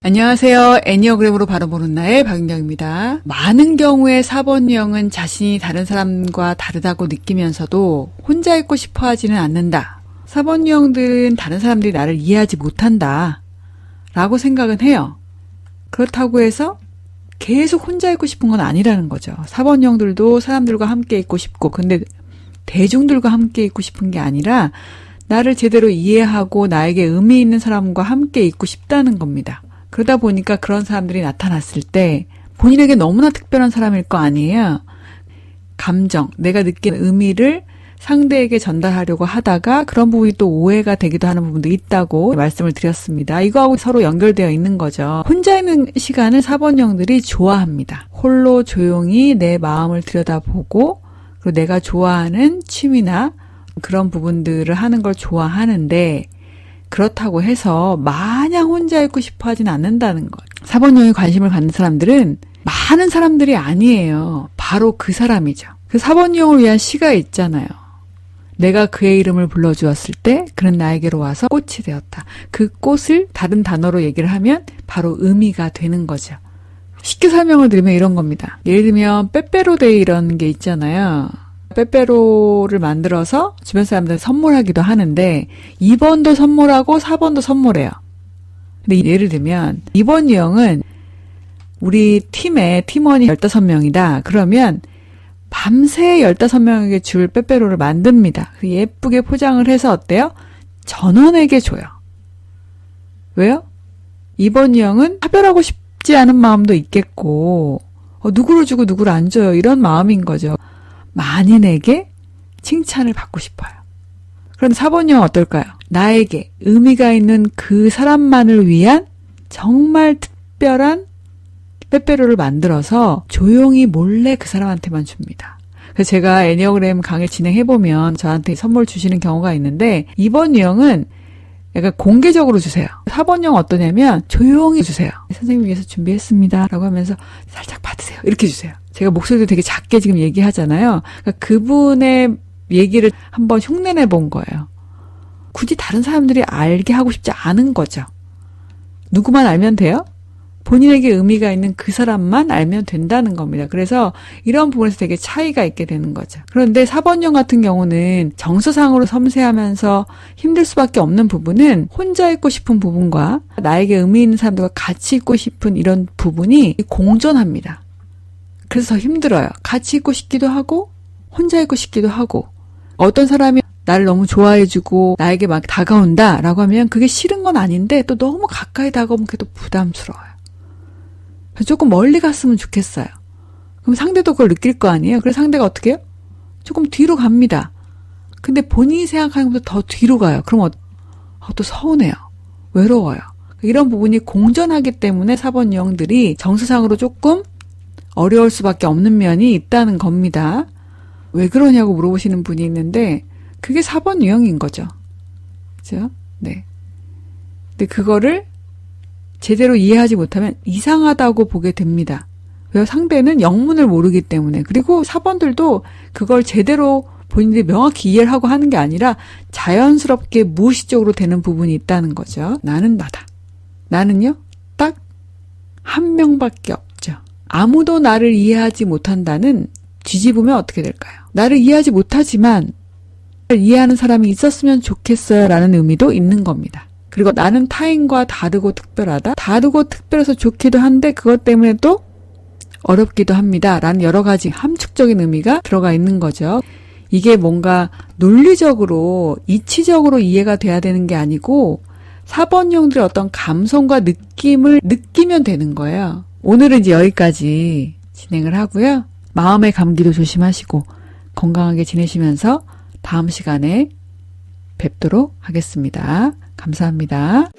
안녕하세요. 애니어그램으로 바로 보는 나의 박윤경입니다. 많은 경우에 4번 유형은 자신이 다른 사람과 다르다고 느끼면서도 혼자 있고 싶어 하지는 않는다. 4번 유형들은 다른 사람들이 나를 이해하지 못한다 라고 생각은 해요. 그렇다고 해서 계속 혼자 있고 싶은 건 아니라는 거죠. 4번 유형들도 사람들과 함께 있고 싶고, 근데 대중들과 함께 있고 싶은 게 아니라 나를 제대로 이해하고 나에게 의미 있는 사람과 함께 있고 싶다는 겁니다. 그러다 보니까 그런 사람들이 나타났을 때 본인에게 너무나 특별한 사람일 거 아니에요. 감정, 내가 느낀 의미를 상대에게 전달하려고 하다가 그런 부분이 또 오해가 되기도 하는 부분도 있다고 말씀을 드렸습니다. 이거하고 서로 연결되어 있는 거죠. 혼자 있는 시간을 4번형들이 좋아합니다. 홀로 조용히 내 마음을 들여다보고 그리고 내가 좋아하는 취미나 그런 부분들을 하는 걸 좋아하는데, 그렇다고 해서 마냥 혼자 있고 싶어 하진 않는다는 것. 4번형에 관심을 갖는 사람들은 많은 사람들이 아니에요. 바로 그 사람이죠. 그 4번형을 위한 시가 있잖아요. 내가 그의 이름을 불러주었을 때 그는 나에게로 와서 꽃이 되었다. 그 꽃을 다른 단어로 얘기를 하면 바로 의미가 되는 거죠. 쉽게 설명을 드리면 이런 겁니다. 예를 들면 빼빼로데이 이런 게 있잖아요. 빼빼로를 만들어서 주변 사람들 선물하기도 하는데 2번도 선물하고 4번도 선물해요. 근데 예를 들면 2번 유형은 우리 팀에 팀원이 15명이다. 그러면 밤새 15명에게 줄 빼빼로를 만듭니다. 예쁘게 포장을 해서 어때요? 전원에게 줘요. 왜요? 2번 유형은 차별하고 싶지 않은 마음도 있겠고, 누구를 주고 누구를 안 줘요. 이런 마음인 거죠. 만인에게 칭찬을 받고 싶어요. 그럼 4번 유형은 어떨까요? 나에게 의미가 있는 그 사람만을 위한 정말 특별한 빼빼로를 만들어서 조용히 몰래 그 사람한테만 줍니다. 그래서 제가 애니어그램 강의 진행해보면 저한테 선물 주시는 경우가 있는데, 2번 유형은 약간 공개적으로 주세요. 4번 유형은 어떠냐면 조용히 주세요. 선생님 위해서 준비했습니다 라고 하면서 살짝 받으세요. 이렇게 주세요. 제가 목소리도 되게 작게 지금 얘기하잖아요. 그러니까 그분의 얘기를 한번 흉내내 본 거예요. 굳이 다른 사람들이 알게 하고 싶지 않은 거죠. 누구만 알면 돼요? 본인에게 의미가 있는 그 사람만 알면 된다는 겁니다. 그래서 이런 부분에서 되게 차이가 있게 되는 거죠. 그런데 4번형 같은 경우는 정서상으로 섬세하면서 힘들 수밖에 없는 부분은 혼자 있고 싶은 부분과 나에게 의미 있는 사람들과 같이 있고 싶은 이런 부분이 공존합니다. 그래서 더 힘들어요. 같이 있고 싶기도 하고 혼자 있고 싶기도 하고, 어떤 사람이 나를 너무 좋아해주고 나에게 막 다가온다 라고 하면 그게 싫은 건 아닌데 또 너무 가까이 다가오면 그게 또 부담스러워요. 조금 멀리 갔으면 좋겠어요. 그럼 상대도 그걸 느낄 거 아니에요? 그래서 상대가 어떻게 해요? 조금 뒤로 갑니다. 근데 본인이 생각하는 것보다 더 뒤로 가요. 그럼 또 서운해요. 외로워요. 이런 부분이 공존하기 때문에 4번 유형들이 정서상으로 조금 어려울 수밖에 없는 면이 있다는 겁니다. 왜 그러냐고 물어보시는 분이 있는데 그게 4번 유형인 거죠. 그죠? 네. 근데 그거를 제대로 이해하지 못하면 이상하다고 보게 됩니다. 왜? 상대는 영문을 모르기 때문에. 그리고 4번들도 그걸 제대로 본인들이 명확히 이해를 하고 하는 게 아니라 자연스럽게 무의식적으로 되는 부분이 있다는 거죠. 나는 나다. 나는요, 딱 한 명밖에 없죠. 아무도 나를 이해하지 못한다는, 뒤집으면 어떻게 될까요? 나를 이해하지 못하지만 나를 이해하는 사람이 있었으면 좋겠어요 라는 의미도 있는 겁니다. 그리고 나는 타인과 다르고 특별하다. 다르고 특별해서 좋기도 한데 그것 때문에 또 어렵기도 합니다. 라는 여러 가지 함축적인 의미가 들어가 있는 거죠. 이게 뭔가 논리적으로 이치적으로 이해가 돼야 되는 게 아니고 4번형들의 어떤 감성과 느낌을 느끼면 되는 거예요. 오늘은 이제 여기까지 진행을 하고요. 마음의 감기도 조심하시고 건강하게 지내시면서 다음 시간에 뵙도록 하겠습니다. 감사합니다.